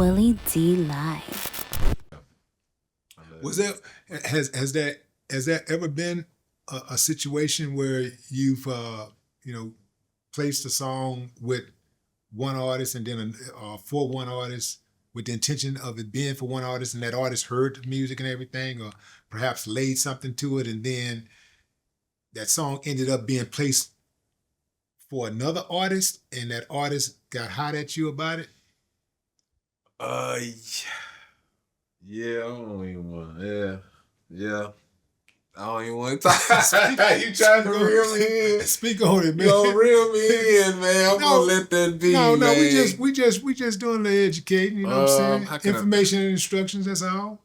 Willie D Live. Was there has that ever been a situation where you've placed a song with one artist and then for one artist with the intention of it being for one artist, and that artist heard the music and everything, or perhaps laid something to it, and then that song ended up being placed for another artist, and that artist got hot at you about it? Uh, yeah, I don't even want. Yeah. I don't even want to talk. You trying to reel me in? Speak on it, man. You gonna reel me in, man? I'm gonna let that be. No, man. we just doing the educating. You know what I'm saying? Information and instructions. That's all.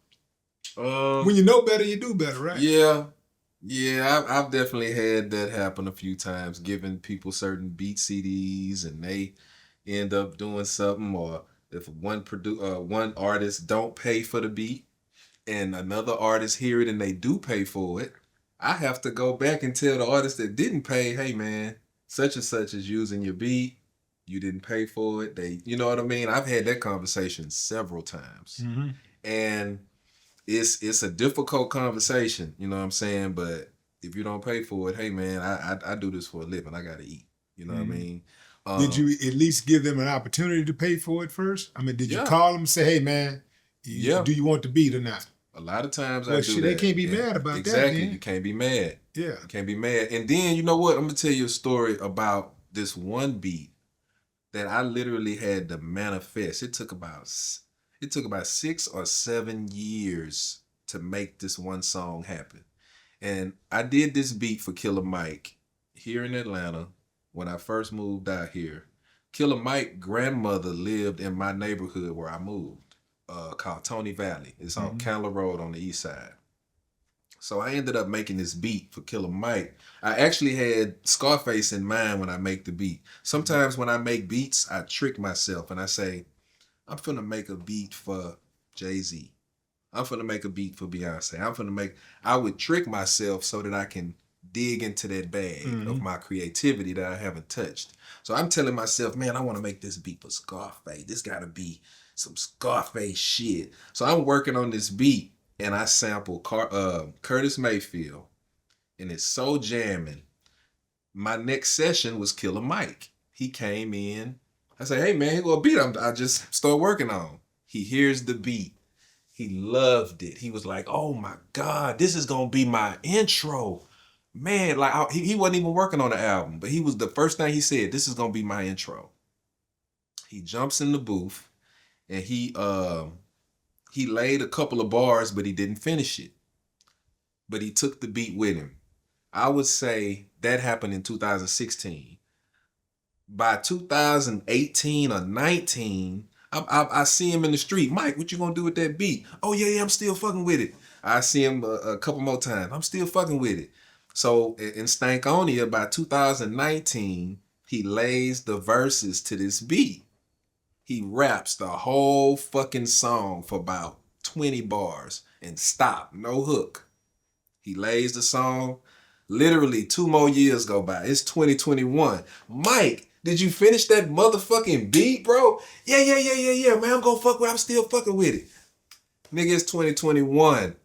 When you know better, you do better, right? Yeah. I've definitely had that happen a few times. Giving people certain beat CDs, and they end up doing something, or if one artist don't pay for the beat, and another artist hear it and they do pay for it, I have to go back and tell the artist that didn't pay, hey man, such and such is using your beat. You didn't pay for it. You know what I mean? I've had that conversation several times. Mm-hmm. And it's a difficult conversation, you know what I'm saying? But if you don't pay for it, hey man, I do this for a living. I gotta eat. You know what I mean? Did you at least give them an opportunity to pay for it first? I mean, did you call them and say, hey man, do you want the beat or not? A lot of times I do that. They can't be mad about that. Exactly. You can't be mad. Yeah. You can't be mad. And then, you know what? I'm going to tell you a story about this one beat that I literally had to manifest. It took about 6 or 7 years to make this one song happen. And I did this beat for Killer Mike here in Atlanta when I first moved out here. Killer Mike's grandmother lived in my neighborhood where I moved. Called Tony Valley. It's on Candler Road on the east side. So I ended up making this beat for Killer Mike. I actually had Scarface in mind when I make the beat. Sometimes when I make beats, I trick myself and I say, I'm finna make a beat for Jay-Z. I'm finna make a beat for Beyonce. I would trick myself so that I can dig into that bag of my creativity that I haven't touched. So I'm telling myself, man, I want to make this beat for Scarface. This gotta be some Scarface shit. So I'm working on this beat and I sample Curtis Mayfield, and it's so jamming. My next session was Killer Mike. He came in. I said, hey man, here go a beat I just started working on. He hears the beat. He loved it. He was like, oh my God, this is gonna be my intro. Man, like he wasn't even working on the album, but he was the first thing he said, this is gonna be my intro. He jumps in the booth and he laid a couple of bars, but he didn't finish it. But he took the beat with him. I would say that happened in 2016. By 2018 or 19, I see him in the street. Mike, what you gonna do with that beat? Oh yeah, I'm still fucking with it. I see him a couple more times. I'm still fucking with it. So in Stankonia, by 2019, he lays the verses to this beat. He raps the whole fucking song for about 20 bars and stop, no hook. He lays the song. Literally 2 more years go by. It's 2021. Mike, did you finish that motherfucking beat, bro? Yeah, man, I'm still fucking with it. Nigga, it's 2021.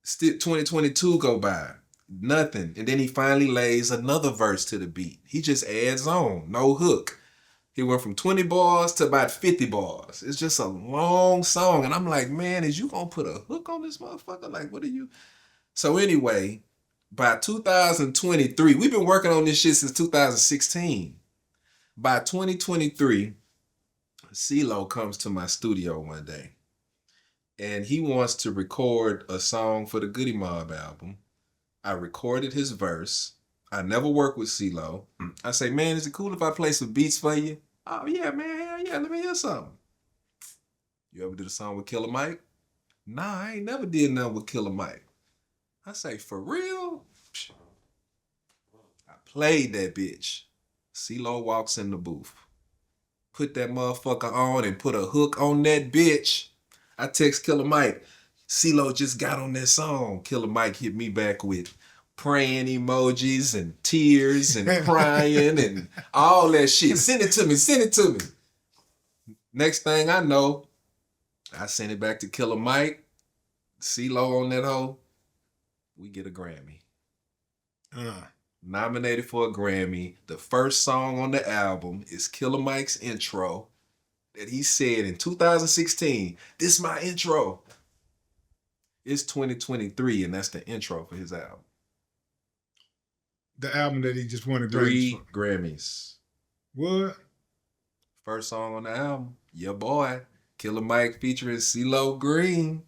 Still 2022 go by. Nothing. And then he finally lays another verse to the beat. He just adds on, no hook. He went from 20 bars to about 50 bars. It's just a long song. And I'm like, man, is you gonna put a hook on this motherfucker? Like, what are you? So anyway, by 2023, we've been working on this shit since 2016. By 2023, CeeLo comes to my studio one day and he wants to record a song for the Goody Mob album. I recorded his verse. I never worked with CeeLo. I say, man, is it cool if I play some beats for you? Oh yeah, man, yeah, let me hear something. You ever did a song with Killer Mike? Nah, I ain't never did nothing with Killer Mike. I say, for real? I played that bitch. CeeLo walks in the booth. Put that motherfucker on and put a hook on that bitch. I text Killer Mike. CeeLo just got on that song. Killer Mike hit me back with praying emojis and tears and crying and all that shit. Send it to me. Next thing I know, I sent it back to Killer Mike, CeeLo on that hoe. We get a Grammy. Nominated for a Grammy. The first song on the album is Killer Mike's intro that he said in 2016, "This is my intro." It's 2023, and that's the intro for his album. The album that he just won a 3 Grammy Grammys. for. What? First song on the album, your boy, Killer Mike featuring CeeLo Green.